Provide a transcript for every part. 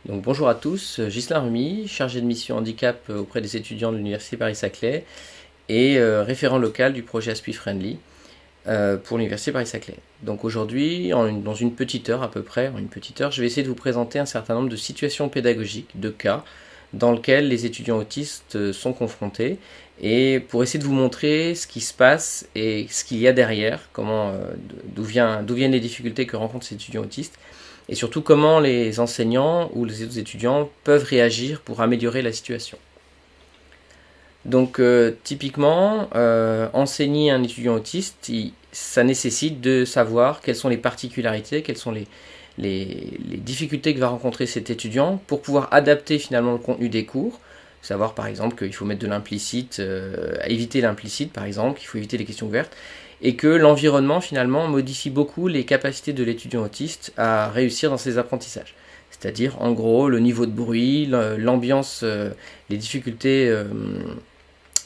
Donc bonjour à tous, Ghislain Remy, chargé de mission handicap auprès des étudiants de l'Université Paris-Saclay et référent local du projet Aspie Friendly pour l'Université Paris-Saclay. Donc aujourd'hui, dans une petite heure à peu près, je vais essayer de vous présenter un certain nombre de situations pédagogiques, de cas, dans lesquels les étudiants autistes sont confrontés, et pour essayer de vous montrer ce qui se passe et ce qu'il y a derrière, d'où viennent les difficultés que rencontrent ces étudiants autistes, et surtout comment les enseignants ou les autres étudiants peuvent réagir pour améliorer la situation. Donc typiquement, enseigner un étudiant autiste, ça nécessite de savoir quelles sont les particularités, quelles sont les difficultés que va rencontrer cet étudiant pour pouvoir adapter finalement le contenu des cours. Savoir par exemple qu'il faut mettre de l'implicite, éviter l'implicite par exemple, qu'il faut éviter les questions ouvertes, et que l'environnement finalement modifie beaucoup les capacités de l'étudiant autiste à réussir dans ses apprentissages. C'est-à-dire en gros le niveau de bruit, l'ambiance, les difficultés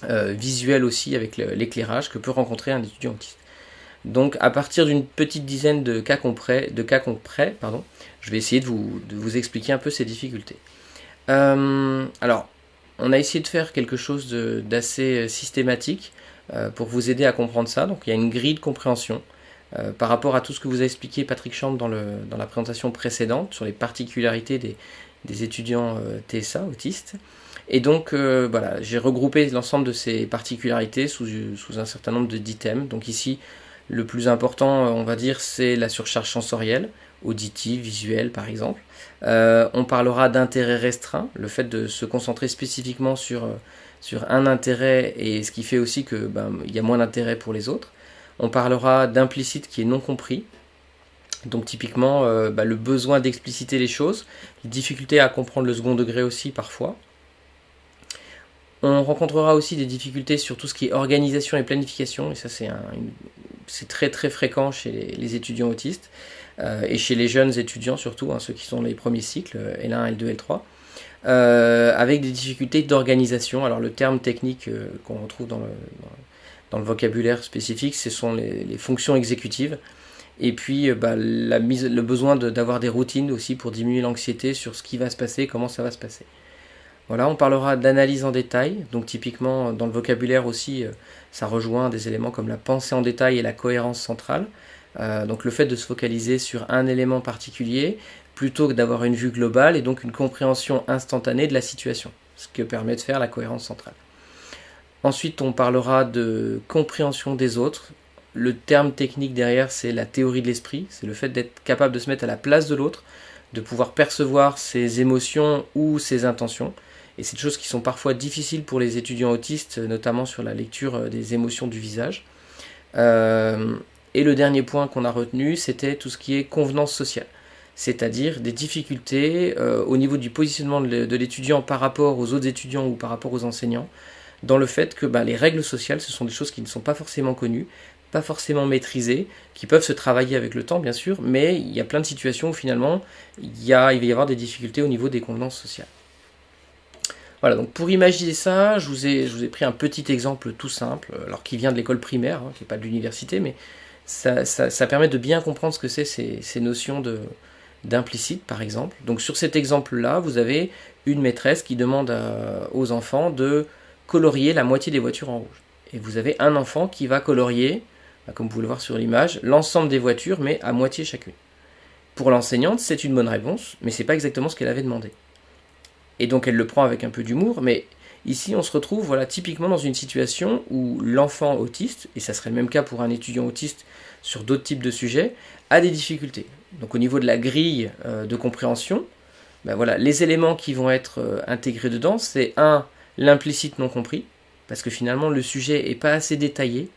visuelles aussi avec l'éclairage que peut rencontrer un étudiant autiste. Donc à partir d'une petite dizaine de cas concrets, je vais essayer de vous expliquer un peu ces difficultés. Alors, on a essayé de faire quelque chose d'assez systématique pour vous aider à comprendre ça. Donc il y a une grille de compréhension par rapport à tout ce que vous a expliqué Patrick Champ dans la présentation précédente sur les particularités des étudiants TSA, autistes. Et donc voilà, j'ai regroupé l'ensemble de ces particularités sous un certain nombre d'items. Donc ici, le plus important, on va dire, c'est la surcharge sensorielle, auditive, visuelle par exemple. On parlera d'intérêt restreint, le fait de se concentrer spécifiquement sur un intérêt et ce qui fait aussi que il y a moins d'intérêt pour les autres. On parlera d'implicite qui est non compris. Donc typiquement le besoin d'expliciter les choses, les difficultés à comprendre le second degré aussi parfois. On rencontrera aussi des difficultés sur tout ce qui est organisation et planification, et ça c'est très très fréquent chez les étudiants autistes, et chez les jeunes étudiants surtout, ceux qui sont les premiers cycles, L1, L2, L3, avec des difficultés d'organisation. Alors le terme technique qu'on retrouve dans le vocabulaire spécifique, ce sont les fonctions exécutives, et puis le besoin d'avoir des routines aussi pour diminuer l'anxiété sur ce qui va se passer, comment ça va se passer. Voilà, on parlera d'analyse en détail, donc typiquement dans le vocabulaire aussi, ça rejoint des éléments comme la pensée en détail et la cohérence centrale. Donc le fait de se focaliser sur un élément particulier plutôt que d'avoir une vue globale et donc une compréhension instantanée de la situation, ce que permet de faire la cohérence centrale. Ensuite, on parlera de compréhension des autres. Le terme technique derrière, c'est la théorie de l'esprit, c'est le fait d'être capable de se mettre à la place de l'autre, de pouvoir percevoir ses émotions ou ses intentions. Et c'est des choses qui sont parfois difficiles pour les étudiants autistes, notamment sur la lecture des émotions du visage. Et le dernier point qu'on a retenu, c'était tout ce qui est convenance sociale, c'est-à-dire des difficultés au niveau du positionnement de l'étudiant par rapport aux autres étudiants ou par rapport aux enseignants, dans le fait que les règles sociales, ce sont des choses qui ne sont pas forcément connues, pas forcément maîtrisées, qui peuvent se travailler avec le temps bien sûr, mais il y a plein de situations où finalement il va y avoir des difficultés au niveau des convenances sociales. Voilà, donc pour imaginer ça, je vous ai pris un petit exemple tout simple, alors qui vient de l'école primaire, qui n'est pas de l'université, mais ça permet de bien comprendre ce que c'est ces notions d'implicite, par exemple. Donc sur cet exemple-là, vous avez une maîtresse qui demande aux enfants de colorier la moitié des voitures en rouge. Et vous avez un enfant qui va colorier, comme vous pouvez le voir sur l'image, l'ensemble des voitures, mais à moitié chacune. Pour l'enseignante, c'est une bonne réponse, mais c'est pas exactement ce qu'elle avait demandé. Et donc elle le prend avec un peu d'humour, mais ici on se retrouve typiquement dans une situation où l'enfant autiste, et ça serait le même cas pour un étudiant autiste sur d'autres types de sujets, a des difficultés. Donc au niveau de la grille de compréhension, les éléments qui vont être intégrés dedans, c'est l'implicite non compris, parce que finalement le sujet n'est pas assez détaillé.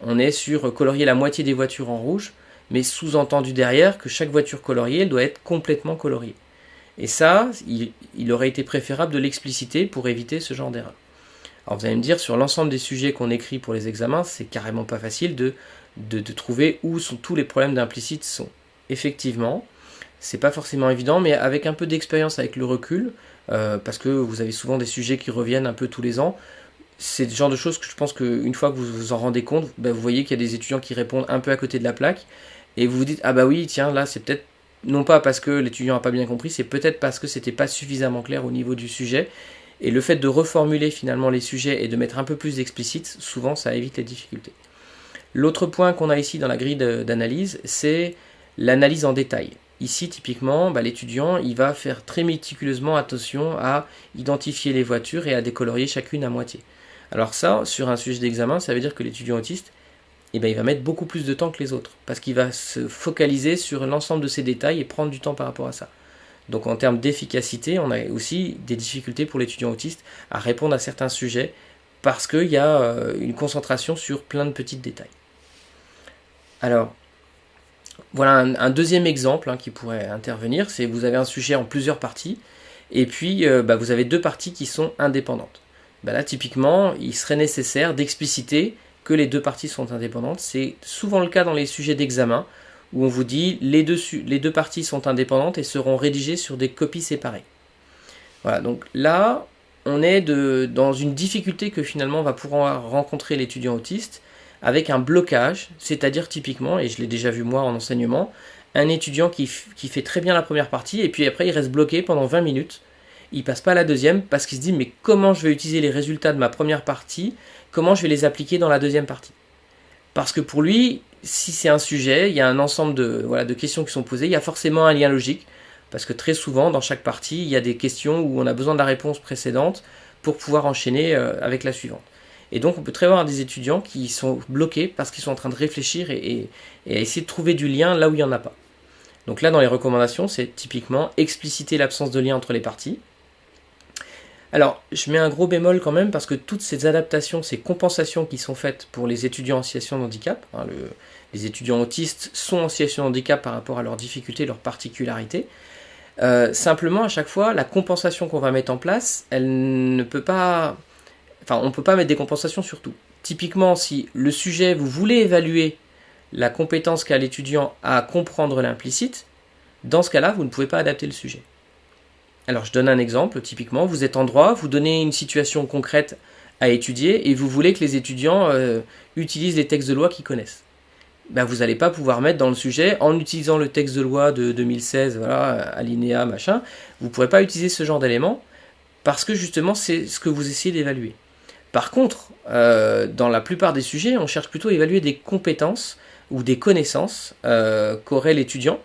On est sur colorier la moitié des voitures en rouge, mais sous-entendu derrière que chaque voiture coloriée, elle doit être complètement coloriée. Et ça, il aurait été préférable de l'expliciter pour éviter ce genre d'erreur. Alors vous allez me dire, sur l'ensemble des sujets qu'on écrit pour les examens, c'est carrément pas facile de trouver où sont tous les problèmes d'implicite sont. Effectivement, c'est pas forcément évident, mais avec un peu d'expérience, avec le recul, parce que vous avez souvent des sujets qui reviennent un peu tous les ans, c'est le genre de choses que je pense qu'une fois que vous vous en rendez compte, vous voyez qu'il y a des étudiants qui répondent un peu à côté de la plaque, et vous vous dites, ah bah oui, tiens, là c'est peut-être non pas parce que l'étudiant n'a pas bien compris, c'est peut-être parce que c'était pas suffisamment clair au niveau du sujet. Et le fait de reformuler finalement les sujets et de mettre un peu plus explicite, souvent ça évite les difficultés. L'autre point qu'on a ici dans la grille d'analyse, c'est l'analyse en détail. Ici, typiquement, l'étudiant il va faire très méticuleusement attention à identifier les voitures et à décolorier chacune à moitié. Alors ça, sur un sujet d'examen, ça veut dire que l'étudiant autiste, il va mettre beaucoup plus de temps que les autres, parce qu'il va se focaliser sur l'ensemble de ces détails et prendre du temps par rapport à ça. Donc en termes d'efficacité, on a aussi des difficultés pour l'étudiant autiste à répondre à certains sujets, parce qu'il y a une concentration sur plein de petits détails. Alors, voilà un deuxième exemple qui pourrait intervenir, c'est vous avez un sujet en plusieurs parties, et puis vous avez deux parties qui sont indépendantes. Là, typiquement, il serait nécessaire d'expliciter que les deux parties sont indépendantes. C'est souvent le cas dans les sujets d'examen, où on vous dit les deux parties sont indépendantes et seront rédigées sur des copies séparées. Voilà, donc là, on est dans une difficulté que finalement va pouvoir rencontrer l'étudiant autiste, avec un blocage, c'est-à-dire typiquement, et je l'ai déjà vu moi en enseignement, un étudiant qui fait très bien la première partie, et puis après il reste bloqué pendant 20 minutes, il passe pas à la deuxième, parce qu'il se dit mais comment je vais utiliser les résultats de ma première partie, comment je vais les appliquer dans la deuxième partie. Parce que pour lui, si c'est un sujet, il y a un ensemble de questions qui sont posées, il y a forcément un lien logique, parce que très souvent, dans chaque partie, il y a des questions où on a besoin de la réponse précédente pour pouvoir enchaîner avec la suivante. Et donc on peut très bien avoir des étudiants qui sont bloqués parce qu'ils sont en train de réfléchir et essayer de trouver du lien là où il n'y en a pas. Donc là dans les recommandations, c'est typiquement expliciter l'absence de lien entre les parties. Alors je mets un gros bémol quand même parce que toutes ces adaptations, ces compensations qui sont faites pour les étudiants en situation de handicap, les étudiants autistes sont en situation de handicap par rapport à leurs difficultés, leurs particularités. Simplement à chaque fois, la compensation qu'on va mettre en place, elle ne peut pas... Enfin, on ne peut pas mettre des compensations sur tout. Typiquement, si le sujet, vous voulez évaluer la compétence qu'a l'étudiant à comprendre l'implicite, dans ce cas-là, vous ne pouvez pas adapter le sujet. Alors, je donne un exemple. Typiquement, vous êtes en droit, vous donnez une situation concrète à étudier et vous voulez que les étudiants utilisent les textes de loi qu'ils connaissent. Vous n'allez pas pouvoir mettre dans le sujet, en utilisant le texte de loi de 2016, voilà, alinéa, machin, vous ne pourrez pas utiliser ce genre d'éléments parce que justement, c'est ce que vous essayez d'évaluer. Par contre, dans la plupart des sujets, on cherche plutôt à évaluer des compétences ou des connaissances qu'aurait l'étudiant.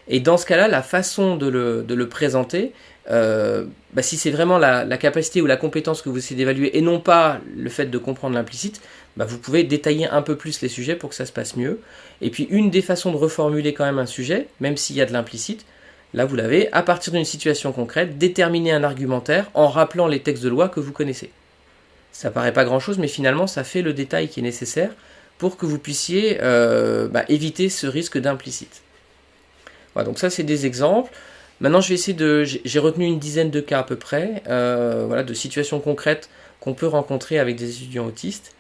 Et dans ce cas-là, la façon de le présenter, si c'est vraiment la capacité ou la compétence que vous essayez d'évaluer et non pas le fait de comprendre l'implicite, vous pouvez détailler un peu plus les sujets pour que ça se passe mieux. Et puis une des façons de reformuler quand même un sujet, même s'il y a de l'implicite, là vous l'avez, à partir d'une situation concrète, déterminer un argumentaire en rappelant les textes de loi que vous connaissez. Ça paraît pas grand chose, mais finalement ça fait le détail qui est nécessaire pour que vous puissiez éviter ce risque d'implicite. Voilà, donc ça c'est des exemples. Maintenant je vais essayer j'ai retenu une dizaine de cas à peu près, de situations concrètes qu'on peut rencontrer avec des étudiants autistes.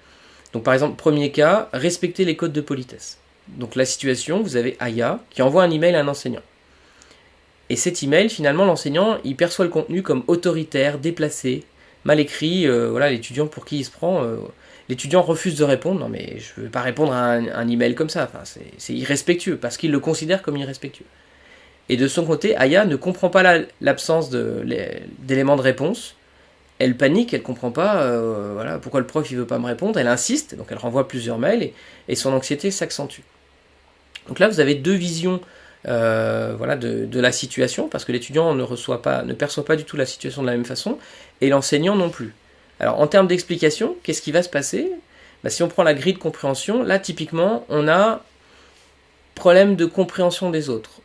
Donc par exemple, premier cas, respecter les codes de politesse. Donc la situation, vous avez Aya qui envoie un email à un enseignant. Et cet email, finalement, l'enseignant, il perçoit le contenu comme autoritaire, déplacé, mal écrit, l'étudiant pour qui il se prend, l'étudiant refuse de répondre, non mais je ne veux pas répondre à un email comme ça, c'est irrespectueux, parce qu'il le considère comme irrespectueux. Et de son côté, Aya ne comprend pas l'absence d'éléments de réponse, elle panique, elle ne comprend pas pourquoi le prof ne veut pas me répondre, elle insiste, donc elle renvoie plusieurs mails, et son anxiété s'accentue. Donc là, vous avez deux visions de la situation, parce que l'étudiant ne perçoit pas du tout la situation de la même façon, et l'enseignant non plus. Alors en termes d'explication, qu'est-ce qui va se passer ? Si on prend la grille de compréhension, là typiquement, on a problème de compréhension des autres.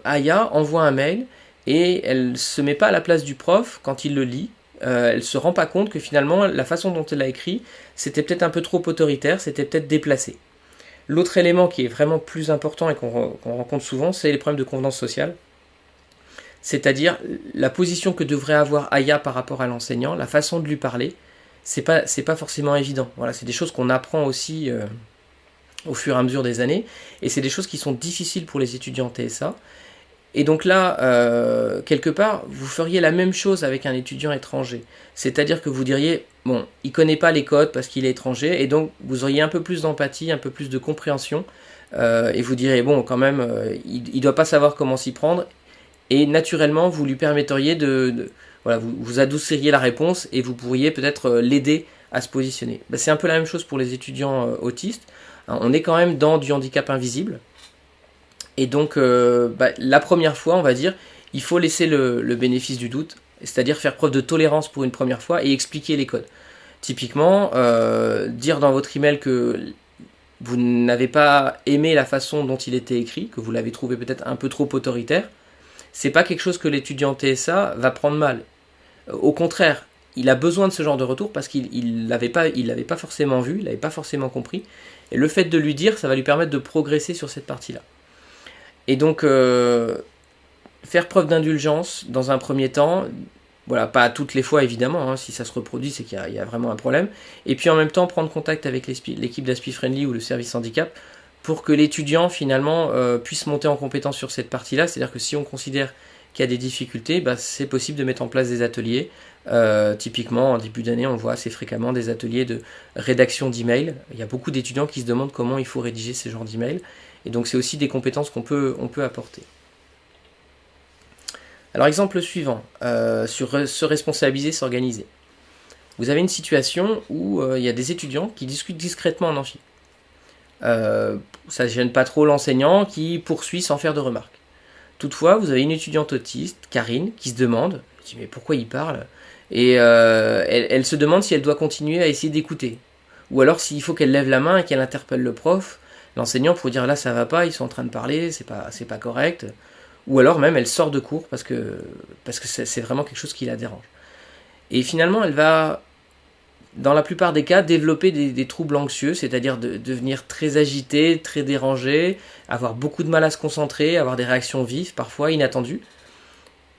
Aya envoie un mail, et elle ne se met pas à la place du prof quand il le lit. Elle ne se rend pas compte que finalement, la façon dont elle l'a écrit, c'était peut-être un peu trop autoritaire, c'était peut-être déplacé. L'autre élément qui est vraiment plus important et qu'on rencontre souvent, c'est les problèmes de convenance sociale. C'est-à-dire la position que devrait avoir Aya par rapport à l'enseignant, la façon de lui parler, c'est pas forcément évident. Voilà, c'est des choses qu'on apprend aussi au fur et à mesure des années, et c'est des choses qui sont difficiles pour les étudiants TSA. Et donc là, quelque part, vous feriez la même chose avec un étudiant étranger. C'est-à-dire que vous diriez, bon, il ne connaît pas les codes parce qu'il est étranger, et donc vous auriez un peu plus d'empathie, un peu plus de compréhension et vous direz, bon, quand même, il ne doit pas savoir comment s'y prendre, et naturellement, vous lui permetteriez voilà, vous adouciriez la réponse, et vous pourriez peut-être l'aider à se positionner. Ben, c'est un peu la même chose pour les étudiants autistes. Hein, on est quand même dans du handicap invisible, et donc la première fois, on va dire, il faut laisser le bénéfice du doute, c'est-à-dire faire preuve de tolérance pour une première fois et expliquer les codes. Typiquement, dire dans votre email que vous n'avez pas aimé la façon dont il était écrit, que vous l'avez trouvé peut-être un peu trop autoritaire, c'est pas quelque chose que l'étudiant TSA va prendre mal. Au contraire, il a besoin de ce genre de retour parce qu'il l'avait pas forcément vu, il l'avait pas forcément compris. Et le fait de lui dire, ça va lui permettre de progresser sur cette partie-là. Et donc, faire preuve d'indulgence dans un premier temps, voilà, pas toutes les fois évidemment, hein, si ça se reproduit, c'est qu'il y a vraiment un problème. Et puis en même temps, prendre contact avec l'équipe d'Aspi Friendly ou le service handicap pour que l'étudiant finalement puisse monter en compétence sur cette partie-là. C'est-à-dire que si on considère qu'il y a des difficultés, bah, c'est possible de mettre en place des ateliers. Typiquement, en début d'année, on voit assez fréquemment des ateliers de rédaction d'emails. Il y a beaucoup d'étudiants qui se demandent comment il faut rédiger ces genres d'emails. Et donc c'est aussi des compétences qu'on peut apporter. Alors exemple suivant, sur se responsabiliser, s'organiser. Vous avez une situation où il y a des étudiants qui discutent discrètement en amphi. Ça ne gêne pas trop l'enseignant qui poursuit sans faire de remarques. Toutefois, vous avez une étudiante autiste, Karine, qui se demande, je dis mais pourquoi il parle? Et elle se demande si elle doit continuer à essayer d'écouter. Ou alors s'il faut qu'elle lève la main et qu'elle interpelle le prof, l'enseignant pour dire là ça va pas, ils sont en train de parler, c'est pas correct. Ou alors même elle sort de cours parce que c'est vraiment quelque chose qui la dérange. Et finalement elle va, dans la plupart des cas, développer des troubles anxieux, c'est-à-dire de devenir très agitée, très dérangée, avoir beaucoup de mal à se concentrer, avoir des réactions vives, parfois inattendues.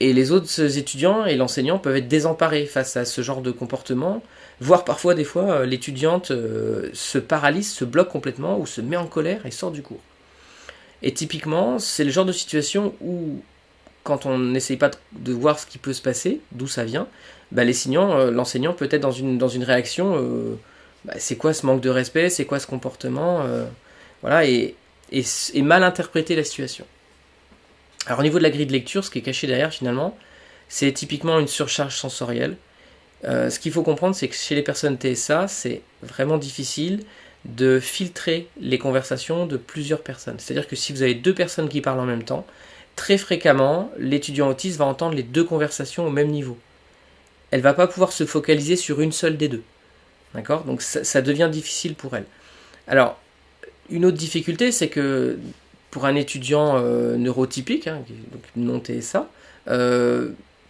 Et les autres étudiants et l'enseignant peuvent être désemparés face à ce genre de comportement, voire parfois, des fois, l'étudiante se paralyse, se bloque complètement ou se met en colère et sort du cours. Et typiquement, c'est le genre de situation où, quand on n'essaye pas de voir ce qui peut se passer, d'où ça vient, bah l'enseignant peut être dans une réaction, c'est quoi ce manque de respect, c'est quoi ce comportement, voilà, et mal interpréter la situation. Alors au niveau de la grille de lecture, ce qui est caché derrière finalement, c'est typiquement une surcharge sensorielle. Ce qu'il faut comprendre, c'est que chez les personnes TSA, c'est vraiment difficile de filtrer les conversations de plusieurs personnes. C'est-à-dire que si vous avez deux personnes qui parlent en même temps, très fréquemment, l'étudiant autiste va entendre les deux conversations au même niveau. Elle ne va pas pouvoir se focaliser sur une seule des deux. D'accord? Donc ça devient difficile pour elle. Alors, une autre difficulté, c'est que pour un étudiant neurotypique, hein, donc non TSA,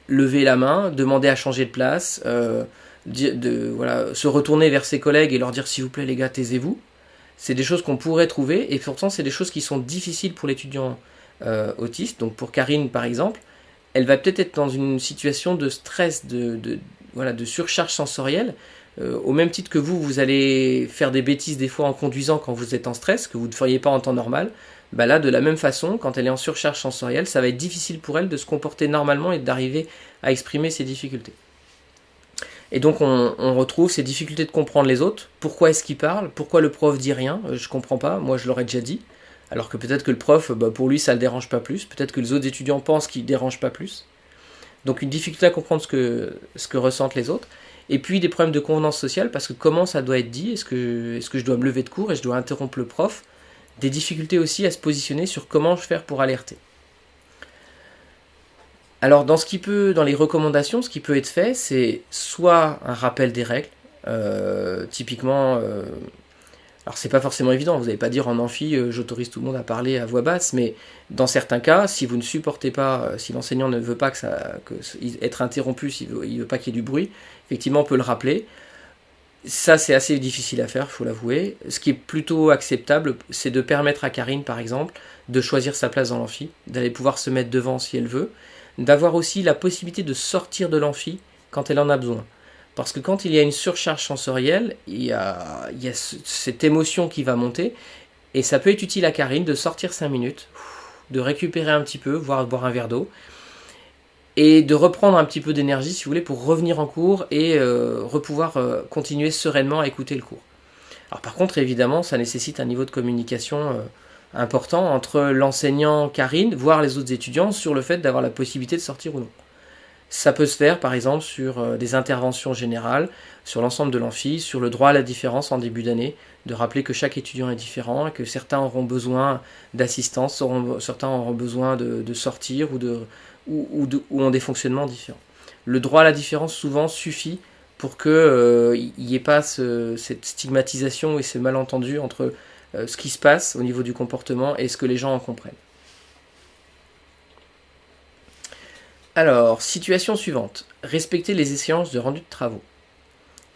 lever la main, demander à changer de place, voilà, se retourner vers ses collègues et leur dire s'il vous plaît les gars, taisez-vous. C'est des choses qu'on pourrait trouver et pourtant c'est des choses qui sont difficiles pour l'étudiant autiste. Donc pour Karine par exemple, elle va peut-être être dans une situation de stress, voilà, de surcharge sensorielle. Au même titre que vous allez faire des bêtises des fois en conduisant quand vous êtes en stress, que vous ne feriez pas en temps normal. Bah là, de la même façon, quand elle est en surcharge sensorielle, ça va être difficile pour elle de se comporter normalement et d'arriver à exprimer ses difficultés. Et donc on retrouve ces difficultés de comprendre les autres. Pourquoi est-ce qu'ils parlent? Pourquoi le prof dit rien? Je comprends pas, moi je l'aurais déjà dit. Alors que peut-être que le prof, pour lui ça le dérange pas plus. Peut-être que les autres étudiants pensent qu'il ne dérange pas plus. Donc une difficulté à comprendre ce que ressentent les autres. Et puis des problèmes de convenance sociale, parce que comment ça doit être dit? Est-ce que je dois me lever de cours et je dois interrompre le prof? Des difficultés aussi à se positionner sur comment faire pour alerter. Alors dans les recommandations, ce qui peut être fait, c'est soit un rappel des règles, typiquement, alors c'est pas forcément évident, vous n'allez pas dire en amphi, j'autorise tout le monde à parler à voix basse, mais dans certains cas, si vous ne supportez pas, si l'enseignant ne veut pas être interrompu, s'il ne veut pas qu'il y ait du bruit, effectivement on peut le rappeler. Ça, c'est assez difficile à faire, il faut l'avouer. Ce qui est plutôt acceptable, c'est de permettre à Karine, par exemple, de choisir sa place dans l'amphi, d'aller pouvoir se mettre devant si elle veut, d'avoir aussi la possibilité de sortir de l'amphi quand elle en a besoin. Parce que quand il y a une surcharge sensorielle, il y a cette émotion qui va monter, et ça peut être utile à Karine de sortir 5 minutes, de récupérer un petit peu, voire de boire un verre d'eau, et de reprendre un petit peu d'énergie, si vous voulez, pour revenir en cours et pouvoir continuer sereinement à écouter le cours. Alors par contre, évidemment, ça nécessite un niveau de communication important entre l'enseignant Karine, voire les autres étudiants, sur le fait d'avoir la possibilité de sortir ou non. Ça peut se faire par exemple sur des interventions générales, sur l'ensemble de l'amphi, sur le droit à la différence en début d'année, de rappeler que chaque étudiant est différent et que certains auront besoin d'assistance, certains auront besoin de sortir ou ont des fonctionnements différents. Le droit à la différence souvent suffit pour qu'il n'y ait pas cette stigmatisation et ce malentendu entre ce qui se passe au niveau du comportement et ce que les gens en comprennent. Alors, situation suivante. Respecter les échéances de rendu de travaux.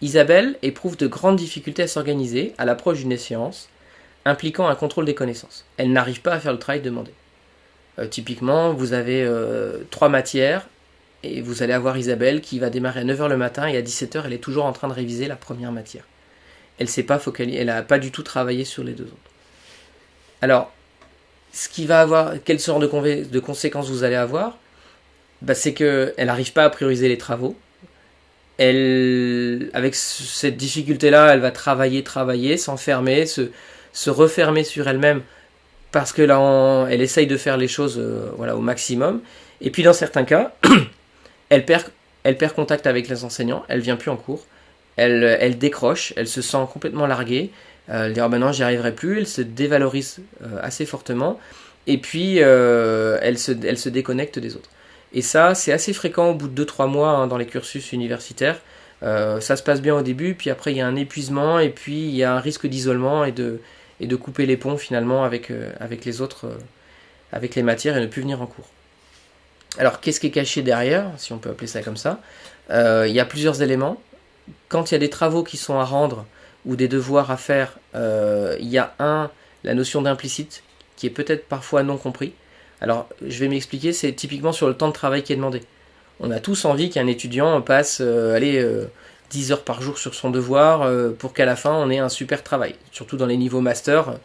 Isabelle éprouve de grandes difficultés à s'organiser à l'approche d'une échéance impliquant un contrôle des connaissances. Elle n'arrive pas à faire le travail demandé. Typiquement, vous avez 3 matières et vous allez avoir Isabelle qui va démarrer à 9 h le matin et à 17 h elle est toujours en train de réviser la première matière. Elle n'a pas du tout travaillé sur les deux autres. Alors, quelle sorte de conséquences vous allez avoir? C'est qu'elle n'arrive pas à prioriser les travaux. Avec cette difficulté-là, elle va travailler, s'enfermer, se refermer sur elle-même parce que là, elle essaye de faire les choses au maximum. Et puis dans certains cas, elle perd contact avec les enseignants, elle vient plus en cours, elle décroche, elle se sent complètement larguée, elle dit non, j'y arriverai plus, elle se dévalorise assez fortement, et puis elle se déconnecte des autres. Et ça, c'est assez fréquent au bout de 2-3 mois dans les cursus universitaires. Ça se passe bien au début, puis après il y a un épuisement, et puis il y a un risque d'isolement et de couper les ponts finalement avec les autres, avec les matières et ne plus venir en cours. Alors qu'est-ce qui est caché derrière, si on peut appeler ça comme ça? Il y a plusieurs éléments. Quand il y a des travaux qui sont à rendre ou des devoirs à faire, il y a la notion d'implicite qui est peut-être parfois non compris. Alors, je vais m'expliquer, c'est typiquement sur le temps de travail qui est demandé. On a tous envie qu'un étudiant passe 10 heures par jour sur son devoir pour qu'à la fin on ait un super travail. Surtout dans les niveaux master,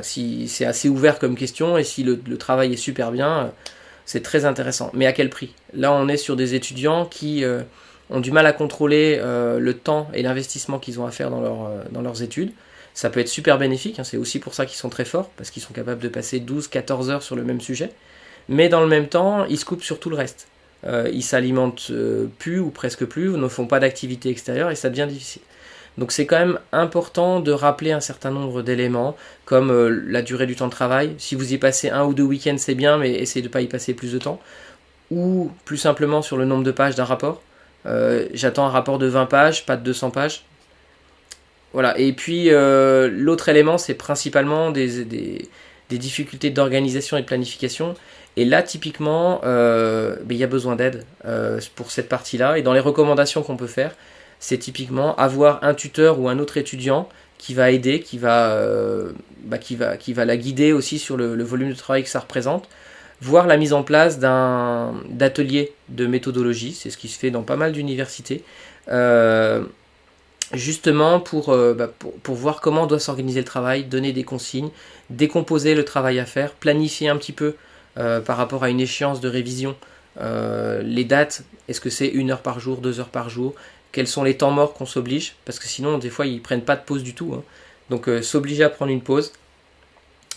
si c'est assez ouvert comme question et si le travail est super bien, c'est très intéressant. Mais à quel prix? Là, on est sur des étudiants qui ont du mal à contrôler le temps et l'investissement qu'ils ont à faire dans leurs études. Ça peut être super bénéfique, c'est aussi pour ça qu'ils sont très forts, parce qu'ils sont capables de passer 12-14 heures sur le même sujet. Mais dans le même temps, ils se coupent sur tout le reste. Ils s'alimentent plus ou presque plus, ne font pas d'activité extérieure et ça devient difficile. Donc c'est quand même important de rappeler un certain nombre d'éléments, comme la durée du temps de travail. Si vous y passez 1 ou 2 week-ends, c'est bien, mais essayez de ne pas y passer plus de temps. Ou plus simplement sur le nombre de pages d'un rapport. J'attends un rapport de 20 pages, pas de 200 pages. Voilà. Et puis l'autre élément, c'est principalement des difficultés d'organisation et de planification. Et là, typiquement, il y a besoin d'aide pour cette partie-là. Et dans les recommandations qu'on peut faire, c'est typiquement avoir un tuteur ou un autre étudiant qui va aider, qui va la guider aussi sur le volume de travail que ça représente. Voire la mise en place d'ateliers de méthodologie, c'est ce qui se fait dans pas mal d'universités. Justement pour voir comment doit s'organiser le travail, donner des consignes, décomposer le travail à faire, planifier un petit peu par rapport à une échéance de révision, les dates, est-ce que c'est 1 heure par jour, 2 heures par jour, quels sont les temps morts qu'on s'oblige, parce que sinon des fois ils prennent pas de pause du tout, donc s'obliger à prendre une pause,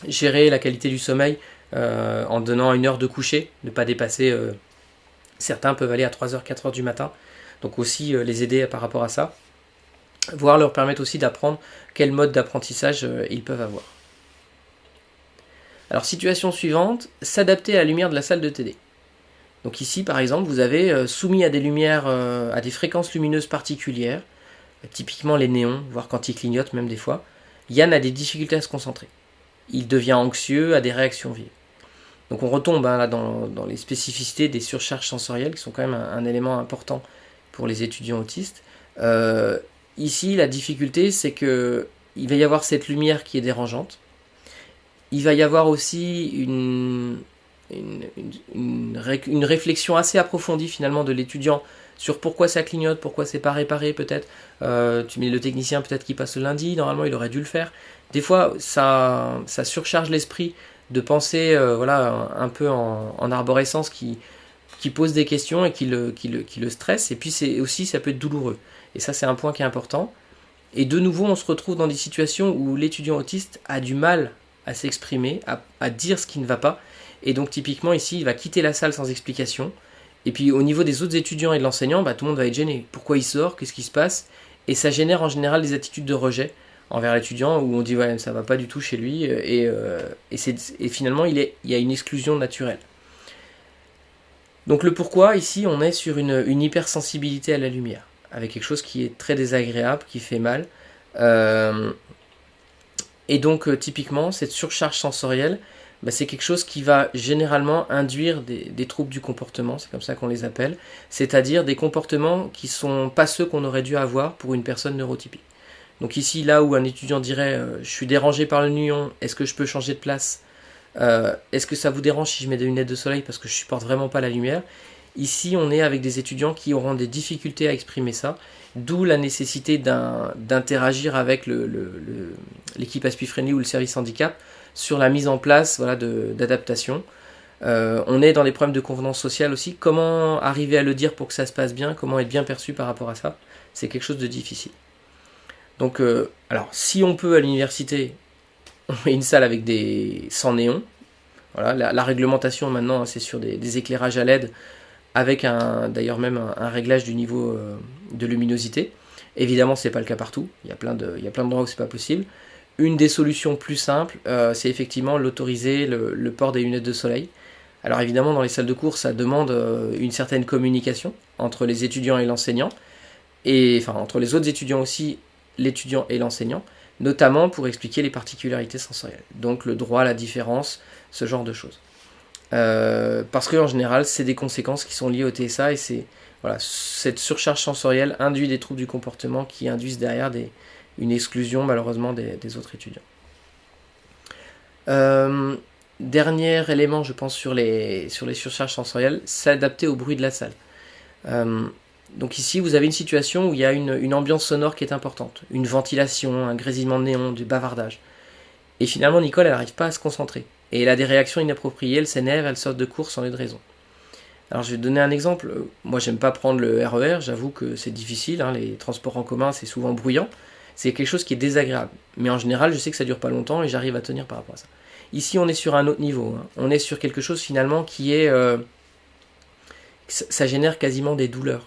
gérer la qualité du sommeil en donnant 1 heure de coucher, ne pas dépasser, certains peuvent aller à 3h, 4h du matin, donc aussi les aider par rapport à ça. Voire leur permettre aussi d'apprendre quel mode d'apprentissage ils peuvent avoir. Alors situation suivante, s'adapter à la lumière de la salle de TD. Donc ici par exemple vous avez soumis à des lumières, à des fréquences lumineuses particulières, typiquement les néons, voire quand ils clignotent même des fois, Yann a des difficultés à se concentrer. Il devient anxieux, a des réactions vives. Donc on retombe là dans les spécificités des surcharges sensorielles qui sont quand même un élément important pour les étudiants autistes. Ici, la difficulté, c'est que il va y avoir cette lumière qui est dérangeante. Il va y avoir aussi une réflexion assez approfondie finalement de l'étudiant sur pourquoi ça clignote, pourquoi c'est pas réparé peut-être. Tu mets le technicien peut-être qui passe le lundi, normalement il aurait dû le faire. Des fois, ça surcharge l'esprit de penser un peu en arborescence qui pose des questions et qui le stresse. Et puis ça peut être douloureux. Et ça, c'est un point qui est important. Et de nouveau, on se retrouve dans des situations où l'étudiant autiste a du mal à s'exprimer, à dire ce qui ne va pas. Et donc typiquement ici, il va quitter la salle sans explication. Et puis au niveau des autres étudiants et de l'enseignant, tout le monde va être gêné. Pourquoi il sort? Qu'est-ce qui se passe? Et ça génère en général des attitudes de rejet envers l'étudiant où on dit ouais, ça va pas du tout chez lui. Et finalement, il y a une exclusion naturelle. Donc le pourquoi, ici, on est sur une hypersensibilité à la lumière, avec quelque chose qui est très désagréable, qui fait mal. Et donc typiquement, cette surcharge sensorielle, c'est quelque chose qui va généralement induire des troubles du comportement, c'est comme ça qu'on les appelle, c'est-à-dire des comportements qui ne sont pas ceux qu'on aurait dû avoir pour une personne neurotypique. Donc ici, là où un étudiant dirait je suis dérangé par le nuon, est-ce que je peux changer de place? Est-ce que ça vous dérange si je mets des lunettes de soleil parce que je supporte vraiment pas la lumière? Ici, on est avec des étudiants qui auront des difficultés à exprimer ça, d'où la nécessité d'interagir avec l'équipe Aspie-Friendly ou le service handicap sur la mise en place d'adaptation. On est dans les problèmes de convenance sociale aussi. Comment arriver à le dire pour que ça se passe bien? Comment être bien perçu par rapport à ça? C'est quelque chose de difficile. Donc, alors, si on peut à l'université, on met une salle avec sans néon. Voilà, la réglementation maintenant, c'est sur des éclairages à LED avec d'ailleurs même un réglage du niveau de luminosité. Évidemment, c'est pas le cas partout. Il y a plein d'endroits où c'est pas possible. Une des solutions plus simples, c'est effectivement l'autoriser le port des lunettes de soleil. Alors évidemment, dans les salles de cours, ça demande une certaine communication entre les étudiants et l'enseignant, et enfin entre les autres étudiants aussi, l'étudiant et l'enseignant, notamment pour expliquer les particularités sensorielles. Donc le droit à la différence, ce genre de choses. Parce qu'en général, c'est des conséquences qui sont liées au TSA, et cette surcharge sensorielle induit des troubles du comportement qui induisent derrière une exclusion malheureusement des autres étudiants. Dernier élément, je pense, sur les surcharges sensorielles, s'adapter au bruit de la salle. Donc ici, vous avez une situation où il y a une ambiance sonore qui est importante, une ventilation, un grésillement de néon, du bavardage. Et finalement, Nicole, elle n'arrive pas à se concentrer. Et elle a des réactions inappropriées, elle s'énerve, elle saute de cours sans lieu de raison. Alors je vais te donner un exemple. Moi, j'aime pas prendre le RER, j'avoue que c'est difficile, les transports en commun, c'est souvent bruyant. C'est quelque chose qui est désagréable. Mais en général, je sais que ça dure pas longtemps et j'arrive à tenir par rapport à ça. Ici, on est sur un autre niveau. On est sur quelque chose finalement qui est... ça génère quasiment des douleurs.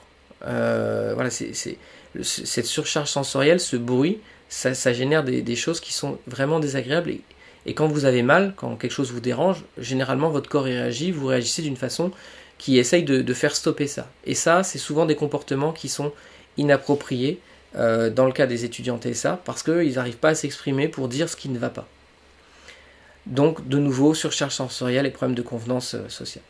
Cette surcharge sensorielle, ce bruit, ça génère des choses qui sont vraiment désagréables. Et quand vous avez mal, quand quelque chose vous dérange, généralement votre corps y réagit, vous réagissez d'une façon qui essaye de faire stopper ça. Et ça, c'est souvent des comportements qui sont inappropriés dans le cas des étudiants TSA, parce qu'ils n'arrivent pas à s'exprimer pour dire ce qui ne va pas. Donc, de nouveau, surcharge sensorielle et problème de convenance sociale.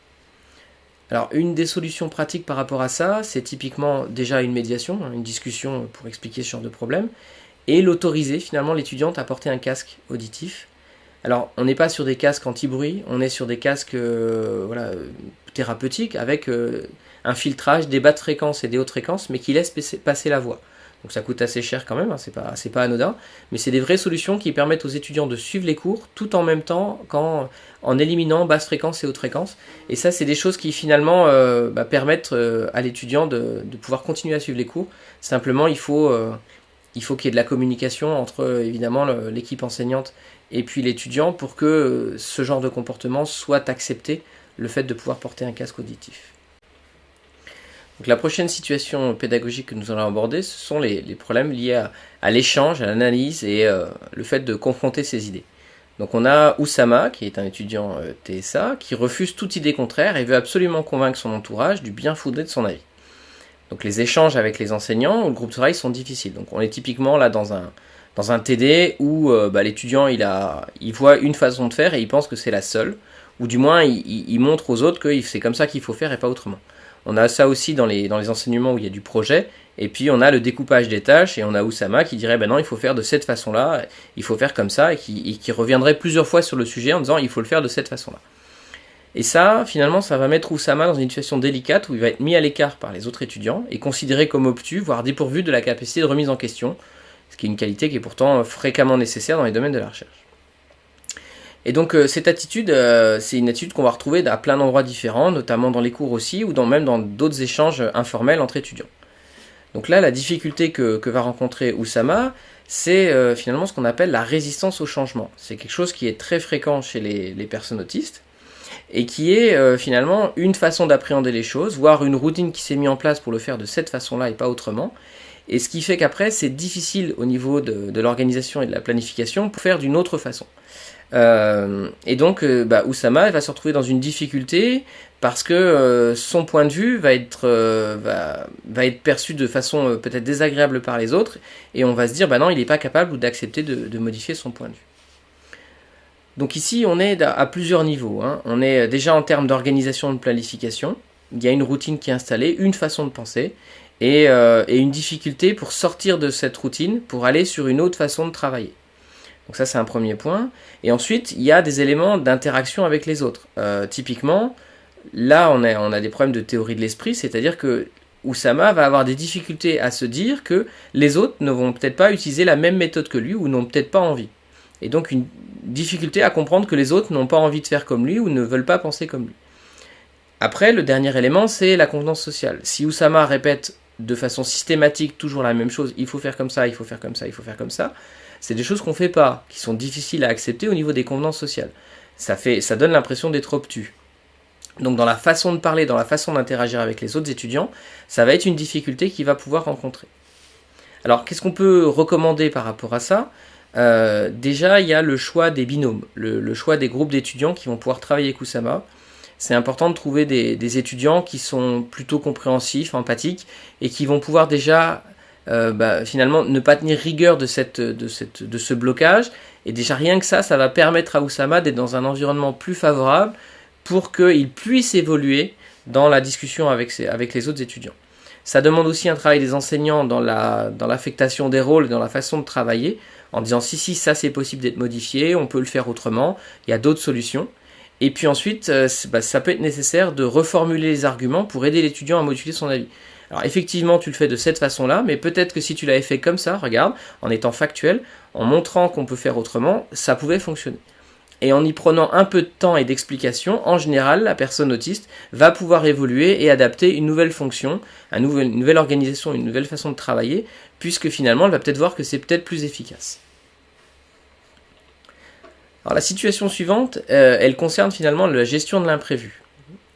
Alors, une des solutions pratiques par rapport à ça, c'est typiquement déjà une médiation, une discussion pour expliquer ce genre de problème, et l'autoriser finalement l'étudiante à porter un casque auditif. Alors, on n'est pas sur des casques anti-bruit, on est sur des casques thérapeutiques avec un filtrage des basses fréquences et des hautes fréquences, mais qui laissent passer la voix. Donc ça coûte assez cher quand même, c'est pas anodin, mais c'est des vraies solutions qui permettent aux étudiants de suivre les cours tout en même temps en éliminant basses fréquences et hautes fréquences. Et ça, c'est des choses qui finalement permettent à l'étudiant de pouvoir continuer à suivre les cours. Simplement, il faut qu'il y ait de la communication entre évidemment l'équipe enseignante et puis l'étudiant pour que ce genre de comportement soit accepté, le fait de pouvoir porter un casque auditif. Donc la prochaine situation pédagogique que nous allons aborder, ce sont les problèmes liés à l'échange, à l'analyse et le fait de confronter ces idées. Donc on a Oussama, qui est un étudiant TSA, qui refuse toute idée contraire et veut absolument convaincre son entourage du bien fondé de son avis. Donc les échanges avec les enseignants ou le groupe de travail sont difficiles. Donc on est typiquement là dans un TD où l'étudiant il voit une façon de faire et il pense que c'est la seule, ou du moins il montre aux autres que c'est comme ça qu'il faut faire et pas autrement. On a ça aussi dans les enseignements où il y a du projet, et puis on a le découpage des tâches, et on a Oussama qui dirait non, il faut faire de cette façon-là, il faut faire comme ça, et qui reviendrait plusieurs fois sur le sujet en disant il faut le faire de cette façon-là. Et ça, finalement, ça va mettre Oussama dans une situation délicate où il va être mis à l'écart par les autres étudiants et considéré comme obtus, voire dépourvu de la capacité de remise en question, ce qui est une qualité qui est pourtant fréquemment nécessaire dans les domaines de la recherche. Et donc cette attitude, c'est une attitude qu'on va retrouver à plein d'endroits différents, notamment dans les cours aussi, ou même dans d'autres échanges informels entre étudiants. Donc là, la difficulté que va rencontrer Oussama, c'est finalement ce qu'on appelle la résistance au changement. C'est quelque chose qui est très fréquent chez les personnes autistes et qui est finalement une façon d'appréhender les choses, voire une routine qui s'est mise en place pour le faire de cette façon-là et pas autrement. Et ce qui fait qu'après, c'est difficile au niveau de l'organisation et de la planification pour faire d'une autre façon. Et donc, Oussama va se retrouver dans une difficulté parce que son point de vue va être perçu de façon peut-être désagréable par les autres, et on va se dire, non, il n'est pas capable d'accepter de modifier son point de vue. Donc ici, on est à plusieurs niveaux. On est déjà en termes d'organisation et de planification. Il y a une routine qui est installée, une façon de penser, et une difficulté pour sortir de cette routine, pour aller sur une autre façon de travailler. Donc ça, c'est un premier point. Et ensuite, il y a des éléments d'interaction avec les autres. Typiquement, là, on a des problèmes de théorie de l'esprit, c'est-à-dire que Oussama va avoir des difficultés à se dire que les autres ne vont peut-être pas utiliser la même méthode que lui ou n'ont peut-être pas envie. Et donc une difficulté à comprendre que les autres n'ont pas envie de faire comme lui ou ne veulent pas penser comme lui. Après, le dernier élément, c'est la convenance sociale. Si Oussama répète de façon systématique toujours la même chose, il faut faire comme ça, il faut faire comme ça, il faut faire comme ça, c'est des choses qu'on ne fait pas, qui sont difficiles à accepter au niveau des convenances sociales. Ça donne l'impression d'être obtus. Donc dans la façon de parler, dans la façon d'interagir avec les autres étudiants, ça va être une difficulté qu'il va pouvoir rencontrer. Alors qu'est-ce qu'on peut recommander par rapport à ça ? Déjà, il y a le choix des binômes, le choix des groupes d'étudiants qui vont pouvoir travailler avec Oussama. C'est important de trouver des étudiants qui sont plutôt compréhensifs, empathiques, et qui vont pouvoir déjà finalement ne pas tenir rigueur de ce blocage. Et déjà rien que ça va permettre à Oussama d'être dans un environnement plus favorable pour qu'il puisse évoluer dans la discussion avec les autres étudiants. Ça demande aussi un travail des enseignants dans l'affectation des rôles, dans la façon de travailler, en disant si ça c'est possible d'être modifié, on peut le faire autrement, il y a d'autres solutions. Et puis ensuite, ça peut être nécessaire de reformuler les arguments pour aider l'étudiant à modifier son avis. Alors effectivement, tu le fais de cette façon-là, mais peut-être que si tu l'avais fait comme ça, regarde, en étant factuel, en montrant qu'on peut faire autrement, ça pouvait fonctionner. Et en y prenant un peu de temps et d'explication, en général, la personne autiste va pouvoir évoluer et adapter une nouvelle fonction, une nouvelle organisation, une nouvelle façon de travailler, puisque finalement, elle va peut-être voir que c'est peut-être plus efficace. Alors la situation suivante, elle concerne finalement la gestion de l'imprévu.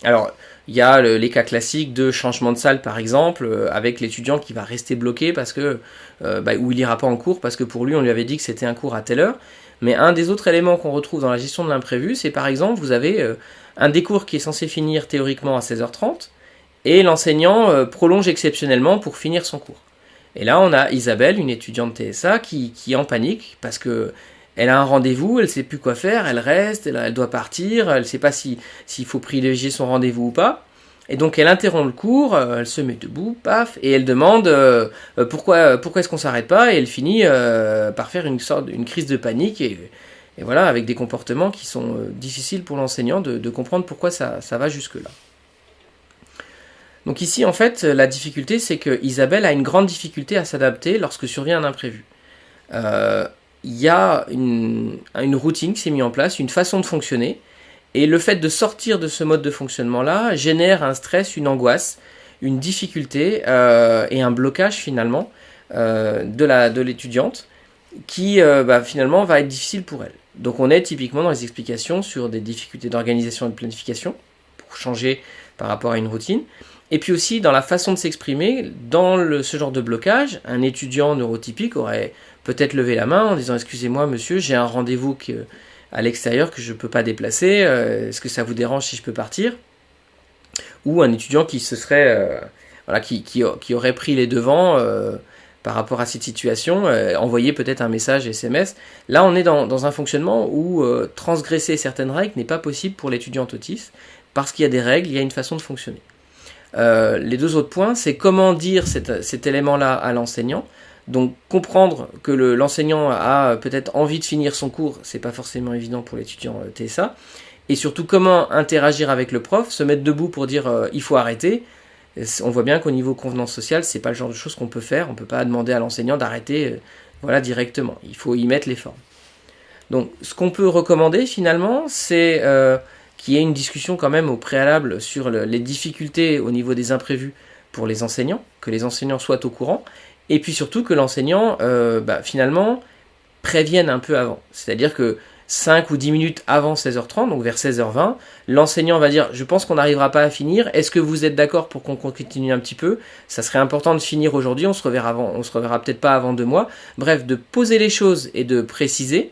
Alors, il y a les cas classiques de changement de salle, par exemple, avec l'étudiant qui va rester bloqué parce que, ou il n'ira pas en cours parce que pour lui, on lui avait dit que c'était un cours à telle heure. Mais un des autres éléments qu'on retrouve dans la gestion de l'imprévu, c'est par exemple, vous avez un des cours qui est censé finir théoriquement à 16h30, et l'enseignant prolonge exceptionnellement pour finir son cours. Et là, on a Isabelle, une étudiante TSA, qui est en panique parce que elle a un rendez-vous, elle ne sait plus quoi faire, elle reste, elle doit partir, elle ne sait pas s'il faut privilégier son rendez-vous ou pas. Et donc elle interrompt le cours, elle se met debout, paf, et elle demande pourquoi est-ce qu'on s'arrête pas, et elle finit par faire une crise de panique, et voilà, avec des comportements qui sont difficiles pour l'enseignant de comprendre pourquoi ça va jusque-là. Donc ici, en fait, la difficulté, c'est que Isabelle a une grande difficulté à s'adapter lorsque survient un imprévu. Il y a une routine qui s'est mise en place, une façon de fonctionner, et le fait de sortir de ce mode de fonctionnement-là génère un stress, une angoisse, une difficulté et un blocage finalement de l'étudiante qui finalement va être difficile pour elle. Donc on est typiquement dans les explications sur des difficultés d'organisation et de planification pour changer par rapport à une routine. Et puis aussi dans la façon de s'exprimer, dans ce genre de blocage, un étudiant neurotypique aurait peut-être levé la main en disant « Excusez-moi monsieur, j'ai un rendez-vous à l'extérieur que je ne peux pas déplacer, est-ce que ça vous dérange si je peux partir ?» Ou un étudiant qui se serait, qui aurait pris les devants par rapport à cette situation, envoyer peut-être un message SMS. Là, on est dans un fonctionnement où transgresser certaines règles n'est pas possible pour l'étudiant autiste, parce qu'il y a des règles, il y a une façon de fonctionner. Les deux autres points, c'est comment dire cet élément-là à l'enseignant. Donc comprendre que l'enseignant a peut-être envie de finir son cours, c'est pas forcément évident pour l'étudiant TSA. Et surtout comment interagir avec le prof, se mettre debout pour dire il faut arrêter. On voit bien qu'au niveau convenance sociale, c'est pas le genre de choses qu'on peut faire. On peut pas demander à l'enseignant d'arrêter directement. Il faut y mettre les formes. Donc ce qu'on peut recommander finalement, c'est qu'il y ait une discussion quand même au préalable sur les difficultés au niveau des imprévus pour les enseignants, que les enseignants soient au courant, et puis surtout que l'enseignant, finalement, prévienne un peu avant. C'est-à-dire que 5 ou 10 minutes avant 16h30, donc vers 16h20, l'enseignant va dire « Je pense qu'on n'arrivera pas à finir, est-ce que vous êtes d'accord pour qu'on continue un petit peu? Ça serait important de finir aujourd'hui, on se reverra peut-être pas avant 2 mois. » Bref, de poser les choses et de préciser,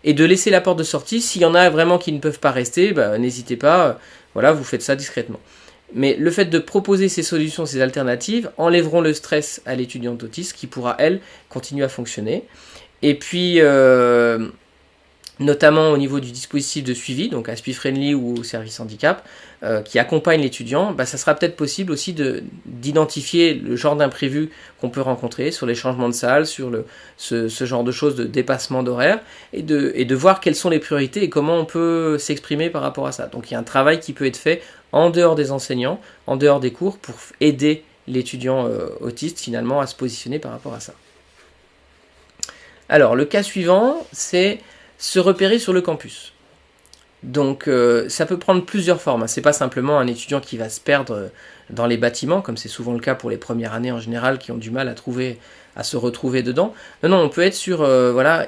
et de laisser la porte de sortie. S'il y en a vraiment qui ne peuvent pas rester, n'hésitez pas, voilà, vous faites ça discrètement. Mais le fait de proposer ces solutions, ces alternatives, enlèveront le stress à l'étudiante autiste qui pourra, elle, continuer à fonctionner. Et puis, notamment au niveau du dispositif de suivi, donc Aspie Friendly ou Service Handicap, qui accompagne l'étudiant, ça sera peut-être possible aussi d'identifier le genre d'imprévu qu'on peut rencontrer sur les changements de salle, sur ce genre de choses de dépassement d'horaire, et de voir quelles sont les priorités et comment on peut s'exprimer par rapport à ça. Donc il y a un travail qui peut être fait en dehors des enseignants, en dehors des cours, pour aider l'étudiant autiste finalement à se positionner par rapport à ça. Alors le cas suivant, c'est se repérer sur le campus. Donc ça peut prendre plusieurs formes. C'est pas simplement un étudiant qui va se perdre dans les bâtiments, comme c'est souvent le cas pour les premières années en général, qui ont du mal à se retrouver dedans. Non, on peut être sur,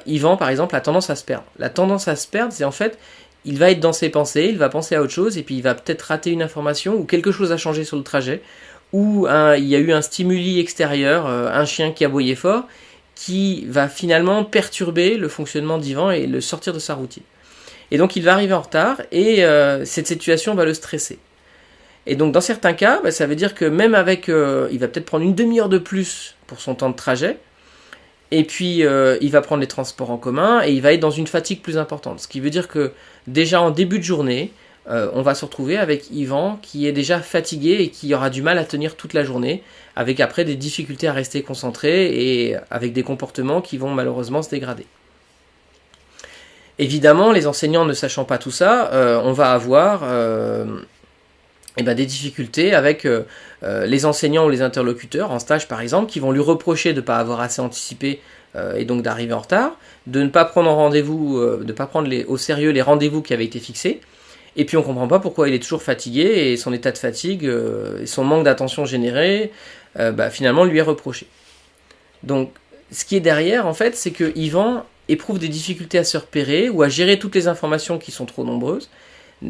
Yvan par exemple a tendance à se perdre. La tendance à se perdre, c'est en fait, il va être dans ses pensées, il va penser à autre chose, et puis il va peut-être rater une information, ou quelque chose a changé sur le trajet, ou il y a eu un stimuli extérieur, un chien qui aboyait fort, qui va finalement perturber le fonctionnement d'Yvan et le sortir de sa routine. Et donc il va arriver en retard et cette situation va le stresser. Et donc dans certains cas, ça veut dire que même avec, il va peut-être prendre une demi-heure de plus pour son temps de trajet, et puis il va prendre les transports en commun et il va être dans une fatigue plus importante. Ce qui veut dire que déjà en début de journée, on va se retrouver avec Yvan qui est déjà fatigué et qui aura du mal à tenir toute la journée, avec après des difficultés à rester concentré et avec des comportements qui vont malheureusement se dégrader. Évidemment, les enseignants ne sachant pas tout ça, on va avoir des difficultés avec les enseignants ou les interlocuteurs, en stage par exemple, qui vont lui reprocher de ne pas avoir assez anticipé et donc d'arriver en retard, de ne pas prendre au sérieux les rendez-vous qui avaient été fixés. Et puis on ne comprend pas pourquoi il est toujours fatigué et son état de fatigue et son manque d'attention généré finalement lui est reproché. Donc ce qui est derrière en fait, c'est que Yvan éprouve des difficultés à se repérer ou à gérer toutes les informations qui sont trop nombreuses.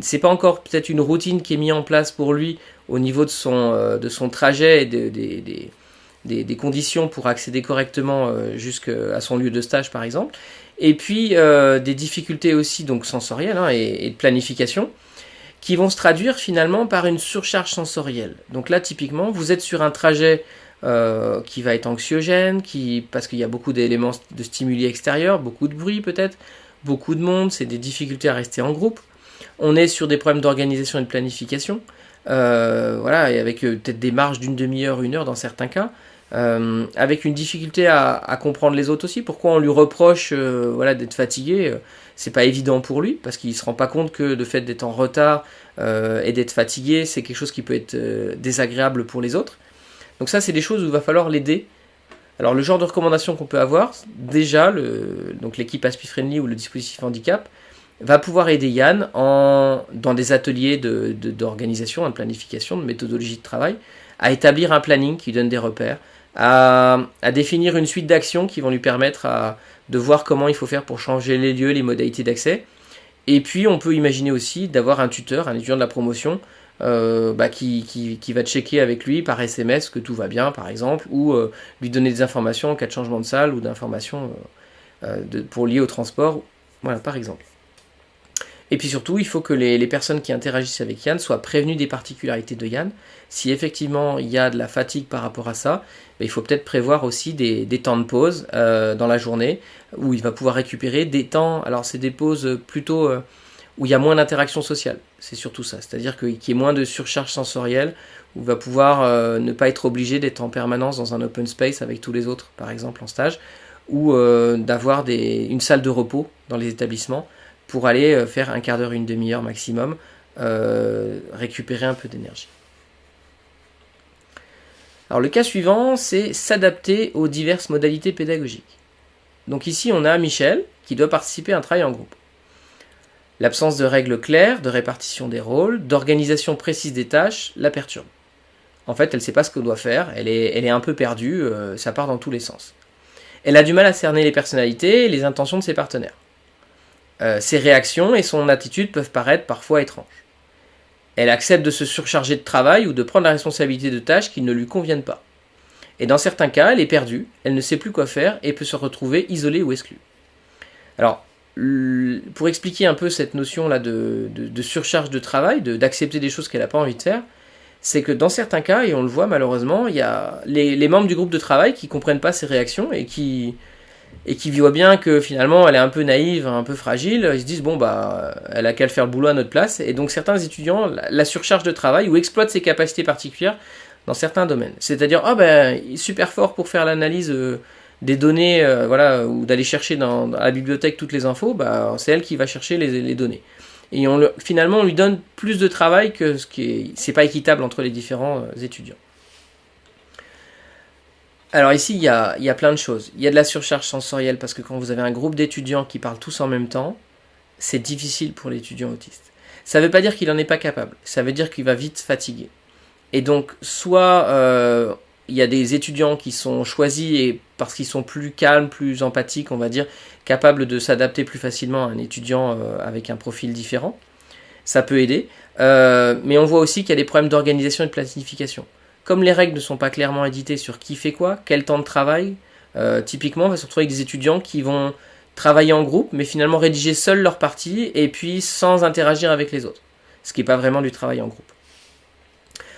C'est pas encore peut-être une routine qui est mise en place pour lui au niveau de son trajet et des conditions pour accéder correctement jusqu'à son lieu de stage par exemple. Et puis des difficultés aussi donc sensorielles et de planification qui vont se traduire finalement par une surcharge sensorielle. Donc là typiquement vous êtes sur un trajet qui va être anxiogène, parce qu'il y a beaucoup d'éléments de stimuli extérieurs, beaucoup de bruit peut-être, beaucoup de monde, c'est des difficultés à rester en groupe. On est sur des problèmes d'organisation et de planification, et avec peut-être des marges d'une demi-heure, 1 heure dans certains cas, avec une difficulté à comprendre les autres aussi. Pourquoi on lui reproche d'être fatigué, c'est pas évident pour lui, parce qu'il se rend pas compte que le fait d'être en retard et d'être fatigué, c'est quelque chose qui peut être désagréable pour les autres. Donc ça, c'est des choses où il va falloir l'aider. Alors le genre de recommandation qu'on peut avoir, déjà, donc l'équipe Aspie Friendly ou le dispositif handicap va pouvoir aider Yann dans des ateliers d'organisation, de planification, de méthodologie de travail, à établir un planning qui donne des repères, à définir une suite d'actions qui vont lui permettre de voir comment il faut faire pour changer les lieux, les modalités d'accès. Et puis on peut imaginer aussi d'avoir un tuteur, un étudiant de la promotion, qui va checker avec lui par SMS que tout va bien par exemple, ou lui donner des informations en cas de changement de salle ou d'informations pour lier au transport, voilà par exemple. Et puis surtout, il faut que les personnes qui interagissent avec Yann soient prévenues des particularités de Yann. Si effectivement il y a de la fatigue par rapport à ça, il faut peut-être prévoir aussi des temps de pause dans la journée où il va pouvoir récupérer des temps. Alors c'est des pauses plutôt où il y a moins d'interaction sociale, c'est surtout ça. C'est-à-dire qu'il y ait moins de surcharge sensorielle, où il va pouvoir ne pas être obligé d'être en permanence dans un open space avec tous les autres, par exemple en stage, ou d'avoir une salle de repos dans les établissements pour aller faire un quart d'heure, une demi-heure maximum, récupérer un peu d'énergie. Alors le cas suivant, c'est s'adapter aux diverses modalités pédagogiques. Donc ici, on a Michel qui doit participer à un travail en groupe. L'absence de règles claires, de répartition des rôles, d'organisation précise des tâches la perturbe. En fait, elle ne sait pas ce qu'elle doit faire, elle est un peu perdue, ça part dans tous les sens. Elle a du mal à cerner les personnalités et les intentions de ses partenaires. Ses réactions et son attitude peuvent paraître parfois étranges. Elle accepte de se surcharger de travail ou de prendre la responsabilité de tâches qui ne lui conviennent pas. Et dans certains cas, elle est perdue, elle ne sait plus quoi faire et peut se retrouver isolée ou exclue. Alors, pour expliquer un peu cette notion-là de surcharge de travail, d'accepter des choses qu'elle n'a pas envie de faire, c'est que dans certains cas, et on le voit malheureusement, il y a les membres du groupe de travail qui ne comprennent pas ses réactions et qui voient bien que finalement elle est un peu naïve, un peu fragile, ils se disent bon bah elle a qu'à le faire le boulot à notre place, et donc certains étudiants la surchargent de travail ou exploitent ses capacités particulières dans certains domaines. C'est-à-dire ah ben il est super fort pour faire l'analyse des données, voilà, ou d'aller chercher dans la bibliothèque toutes les infos, bah c'est elle qui va chercher les données. Et finalement on lui donne plus de travail que ce qui est, c'est pas équitable entre les différents étudiants. Alors ici, il y a plein de choses. Il y a de la surcharge sensorielle parce que quand vous avez un groupe d'étudiants qui parlent tous en même temps, c'est difficile pour l'étudiant autiste. Ça ne veut pas dire qu'il n'en est pas capable, ça veut dire qu'il va vite fatiguer. Et donc, soit il y a des étudiants qui sont choisis et parce qu'ils sont plus calmes, plus empathiques, on va dire, capables de s'adapter plus facilement à un étudiant avec un profil différent. Ça peut aider. Mais on voit aussi qu'il y a des problèmes d'organisation et de planification. Comme les règles ne sont pas clairement éditées sur qui fait quoi, quel temps de travail, typiquement on va se retrouver avec des étudiants qui vont travailler en groupe, mais finalement rédiger seuls leur partie, et puis sans interagir avec les autres. Ce qui n'est pas vraiment du travail en groupe.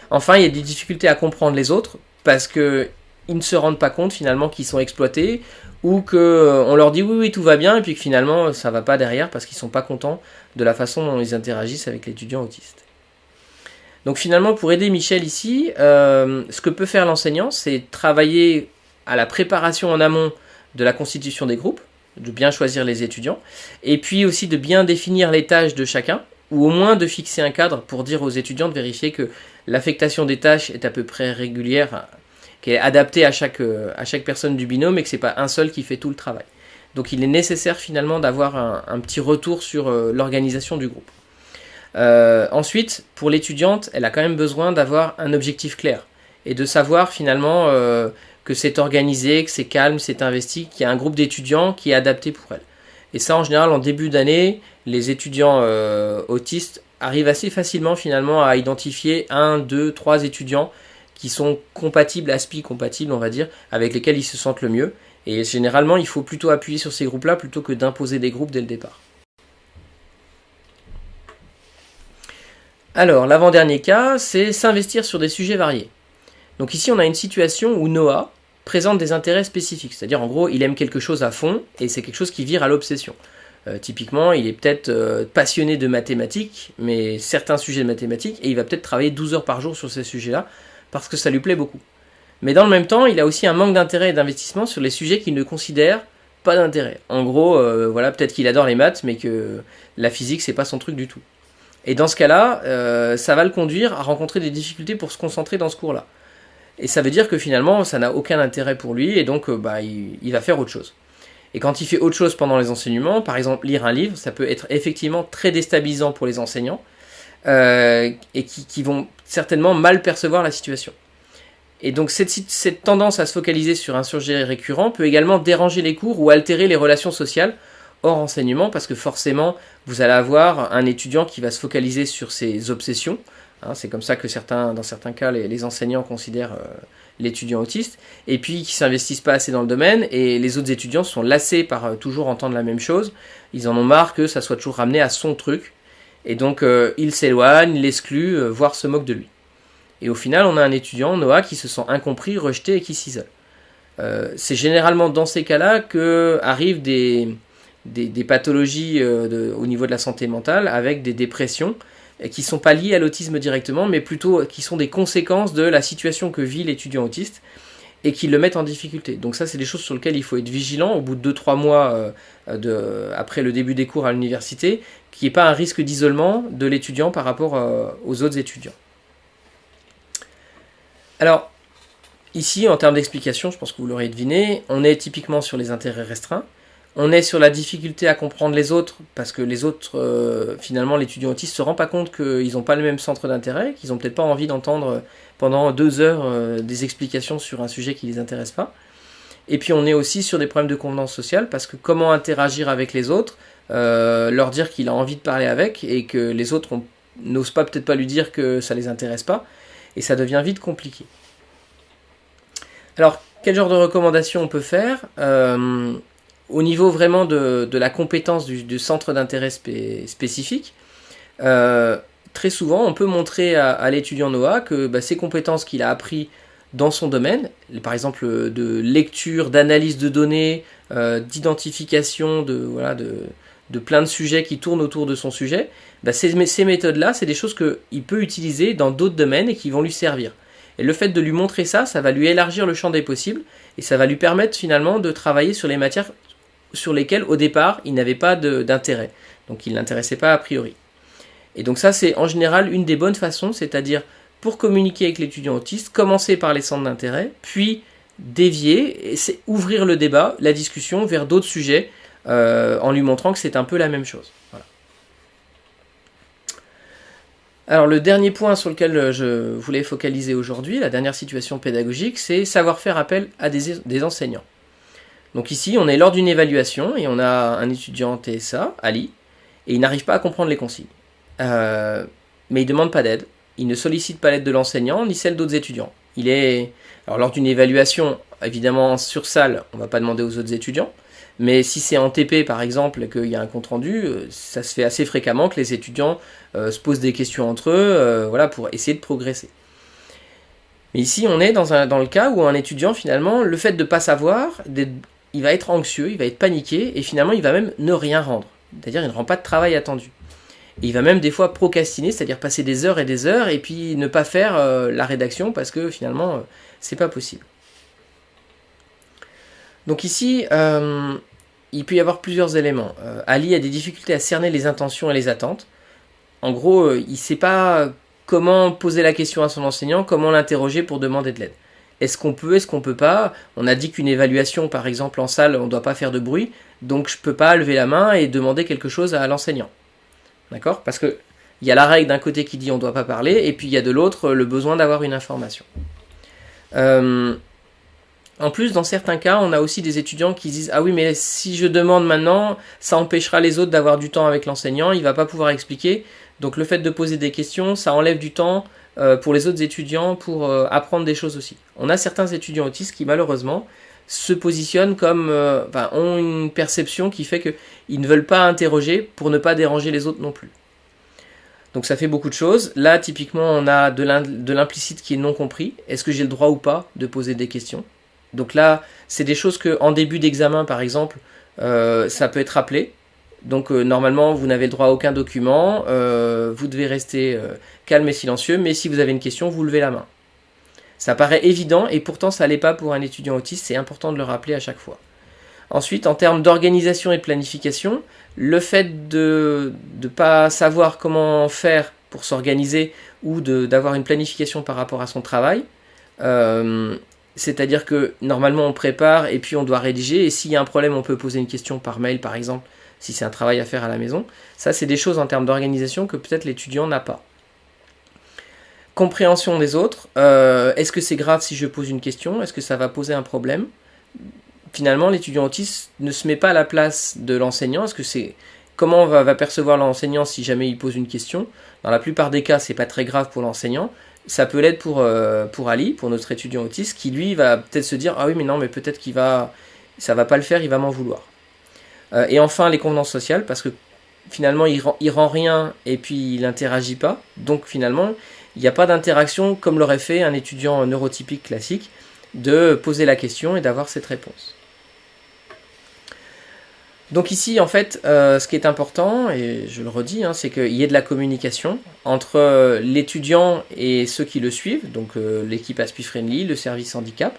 Enfin, il y a des difficultés à comprendre les autres, parce qu'ils ne se rendent pas compte finalement qu'ils sont exploités, ou qu'on leur dit oui, tout va bien, et puis que finalement ça ne va pas derrière, parce qu'ils ne sont pas contents de la façon dont ils interagissent avec l'étudiant autiste. Donc finalement, pour aider Michel ici, ce que peut faire l'enseignant, c'est travailler à la préparation en amont de la constitution des groupes, de bien choisir les étudiants, et puis aussi de bien définir les tâches de chacun, ou au moins de fixer un cadre pour dire aux étudiants de vérifier que l'affectation des tâches est à peu près régulière, qu'elle est adaptée à chaque personne du binôme et que ce n'est pas un seul qui fait tout le travail. Donc il est nécessaire finalement d'avoir un petit retour sur l'organisation du groupe. Ensuite, pour l'étudiante, elle a quand même besoin d'avoir un objectif clair et de savoir finalement que c'est organisé, que c'est calme, c'est investi, qu'il y a un groupe d'étudiants qui est adapté pour elle. Et ça, en général, en début d'année, les étudiants autistes arrivent assez facilement finalement à identifier 1, 2, 3 étudiants qui sont compatibles, ASPI compatibles, on va dire, avec lesquels ils se sentent le mieux. Et généralement, il faut plutôt appuyer sur ces groupes-là plutôt que d'imposer des groupes dès le départ. Alors, l'avant-dernier cas, c'est s'investir sur des sujets variés. Donc ici, on a une situation où Noah présente des intérêts spécifiques. C'est-à-dire, en gros, il aime quelque chose à fond et c'est quelque chose qui vire à l'obsession. Typiquement, il est peut-être passionné de mathématiques, mais certains sujets de mathématiques, et il va peut-être travailler 12 heures par jour sur ces sujets-là, parce que ça lui plaît beaucoup. Mais dans le même temps, il a aussi un manque d'intérêt et d'investissement sur les sujets qu'il ne considère pas d'intérêt. En gros, voilà, peut-être qu'il adore les maths, mais que la physique, c'est pas son truc du tout. Et dans ce cas-là, ça va le conduire à rencontrer des difficultés pour se concentrer dans ce cours-là. Et ça veut dire que finalement, ça n'a aucun intérêt pour lui, et donc il va faire autre chose. Et quand il fait autre chose pendant les enseignements, par exemple lire un livre, ça peut être effectivement très déstabilisant pour les enseignants, et qui vont certainement mal percevoir la situation. Et donc cette tendance à se focaliser sur un sujet récurrent peut également déranger les cours ou altérer les relations sociales hors enseignement, parce que forcément, vous allez avoir un étudiant qui va se focaliser sur ses obsessions. C'est comme ça que dans certains cas, les enseignants considèrent l'étudiant autiste, et puis qui ne s'investissent pas assez dans le domaine, et les autres étudiants sont lassés par toujours entendre la même chose. Ils en ont marre que ça soit toujours ramené à son truc, et donc ils s'éloignent, l'excluent, voire se moquent de lui. Et au final, on a un étudiant, Noah, qui se sent incompris, rejeté et qui s'isole. C'est généralement dans ces cas-là qu'arrivent des pathologies au niveau de la santé mentale, avec des dépressions qui ne sont pas liées à l'autisme directement, mais plutôt qui sont des conséquences de la situation que vit l'étudiant autiste et qui le mettent en difficulté. Donc ça, c'est des choses sur lesquelles il faut être vigilant au bout de 2-3 mois après le début des cours à l'université, qu'il n'y ait pas un risque d'isolement de l'étudiant par rapport aux autres étudiants. Alors, ici, en termes d'explication, je pense que vous l'aurez deviné, on est typiquement sur les intérêts restreints. On est sur la difficulté à comprendre les autres, parce que les autres, finalement, l'étudiant autiste se rend pas compte qu'ils n'ont pas le même centre d'intérêt, qu'ils ont peut-être pas envie d'entendre pendant 2 heures des explications sur un sujet qui les intéresse pas. Et puis on est aussi sur des problèmes de convenance sociale, parce que comment interagir avec les autres, leur dire qu'il a envie de parler avec, et que les autres n'osent pas peut-être pas lui dire que ça les intéresse pas, et ça devient vite compliqué. Alors, quel genre de recommandations on peut faire au niveau vraiment de la compétence du centre d'intérêt spécifique, très souvent on peut montrer à l'étudiant Noah que ses compétences qu'il a appris dans son domaine, par exemple de lecture, d'analyse de données, d'identification de plein de sujets qui tournent autour de son sujet, ces méthodes-là, c'est des choses qu'il peut utiliser dans d'autres domaines et qui vont lui servir. Et le fait de lui montrer ça, ça va lui élargir le champ des possibles et ça va lui permettre finalement de travailler sur les matières sur lesquelles au départ il n'avait pas d'intérêt. Donc il ne l'intéressait pas a priori. Et donc ça c'est en général une des bonnes façons, c'est-à-dire pour communiquer avec l'étudiant autiste, commencer par les centres d'intérêt, puis dévier, et c'est ouvrir le débat, la discussion vers d'autres sujets en lui montrant que c'est un peu la même chose. Voilà. Alors le dernier point sur lequel je voulais focaliser aujourd'hui, la dernière situation pédagogique, c'est savoir faire appel à des enseignants. Donc ici, on est lors d'une évaluation et on a un étudiant TSA, Ali, et il n'arrive pas à comprendre les consignes. Mais il ne demande pas d'aide, il ne sollicite pas l'aide de l'enseignant ni celle d'autres étudiants. Alors lors d'une évaluation, évidemment sur salle, on ne va pas demander aux autres étudiants, mais si c'est en TP par exemple et qu'il y a un compte-rendu, ça se fait assez fréquemment que les étudiants se posent des questions entre eux pour essayer de progresser. Mais ici, on est dans le cas où un étudiant, finalement, le fait de ne pas savoir, il va être anxieux, il va être paniqué, et finalement, il va même ne rien rendre. C'est-à-dire, il ne rend pas de travail attendu. Et il va même des fois procrastiner, c'est-à-dire passer des heures, et puis ne pas faire la rédaction, parce que finalement, c'est pas possible. Donc ici, il peut y avoir plusieurs éléments. Ali a des difficultés à cerner les intentions et les attentes. En gros, il ne sait pas comment poser la question à son enseignant, comment l'interroger pour demander de l'aide. Est-ce qu'on peut, est-ce qu'on peut pas? On a dit qu'une évaluation, par exemple, en salle, on ne doit pas faire de bruit, donc je ne peux pas lever la main et demander quelque chose à l'enseignant. D'accord? Parce qu'il y a la règle d'un côté qui dit on ne doit pas parler, et puis il y a de l'autre le besoin d'avoir une information. En plus, dans certains cas, on a aussi des étudiants qui disent « Ah oui, mais si je demande maintenant, ça empêchera les autres d'avoir du temps avec l'enseignant, il ne va pas pouvoir expliquer. » Donc le fait de poser des questions, ça enlève du temps pour les autres étudiants pour apprendre des choses aussi. On a certains étudiants autistes qui malheureusement se positionnent comme ont une perception qui fait qu'ils ne veulent pas interroger pour ne pas déranger les autres non plus. Donc ça fait beaucoup de choses. Là, typiquement, on a de l'implicite qui est non compris. Est-ce que j'ai le droit ou pas de poser des questions? Donc là, c'est des choses qu'en début d'examen, par exemple, ça peut être rappelé. Donc normalement, vous n'avez le droit à aucun document, vous devez rester calme et silencieux, mais si vous avez une question, vous levez la main. Ça paraît évident, et pourtant ça ne l'est pas pour un étudiant autiste, c'est important de le rappeler à chaque fois. Ensuite, en termes d'organisation et de planification, le fait de ne pas savoir comment faire pour s'organiser ou d'avoir une planification par rapport à son travail, c'est-à-dire que normalement on prépare et puis on doit rédiger, et s'il y a un problème on peut poser une question par mail par exemple, si c'est un travail à faire à la maison. Ça c'est des choses en termes d'organisation que peut-être l'étudiant n'a pas. Compréhension des autres, est-ce que c'est grave si je pose une question? Est-ce que ça va poser un problème? Finalement l'étudiant autiste ne se met pas à la place de l'enseignant. Est-ce que c'est... Comment va percevoir l'enseignant si jamais il pose une question? Dans la plupart des cas c'est pas très grave pour l'enseignant. Ça peut l'être pour Ali, pour notre étudiant autiste, qui lui va peut-être se dire « Ah oui, mais non, mais peut-être ça va pas le faire, il va m'en vouloir. » Et enfin, les convenances sociales, parce que finalement, il rend rien et puis il n'interagit pas. Donc finalement, il n'y a pas d'interaction comme l'aurait fait un étudiant neurotypique classique, de poser la question et d'avoir cette réponse. Donc ici, en fait, ce qui est important, et je le redis, c'est qu'il y ait de la communication entre l'étudiant et ceux qui le suivent, donc l'équipe Aspi Friendly, le service handicap,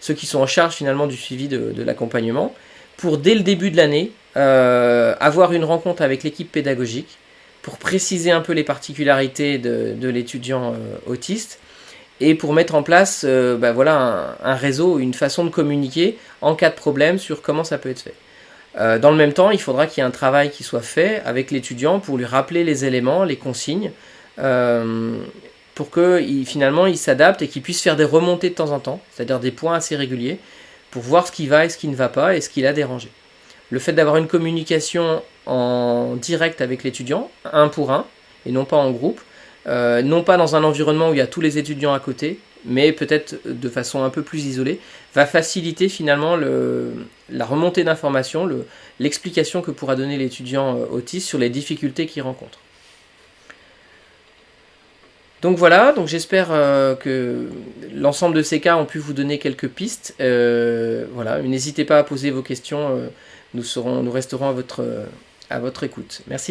ceux qui sont en charge finalement du suivi de l'accompagnement, pour dès le début de l'année, avoir une rencontre avec l'équipe pédagogique, pour préciser un peu les particularités de l'étudiant autiste, et pour mettre en place un réseau, une façon de communiquer en cas de problème sur comment ça peut être fait. Dans le même temps, il faudra qu'il y ait un travail qui soit fait avec l'étudiant pour lui rappeler les éléments, les consignes, pour que finalement il s'adapte et qu'il puisse faire des remontées de temps en temps, c'est-à-dire des points assez réguliers, pour voir ce qui va et ce qui ne va pas et ce qui l'a dérangé. Le fait d'avoir une communication en direct avec l'étudiant, un pour un, et non pas en groupe, non pas dans un environnement où il y a tous les étudiants à côté, mais peut-être de façon un peu plus isolée, va faciliter finalement la remontée d'informations, l'explication que pourra donner l'étudiant autiste sur les difficultés qu'il rencontre. Donc voilà, donc j'espère que l'ensemble de ces cas ont pu vous donner quelques pistes. Voilà, n'hésitez pas à poser vos questions, nous resterons à votre écoute. Merci.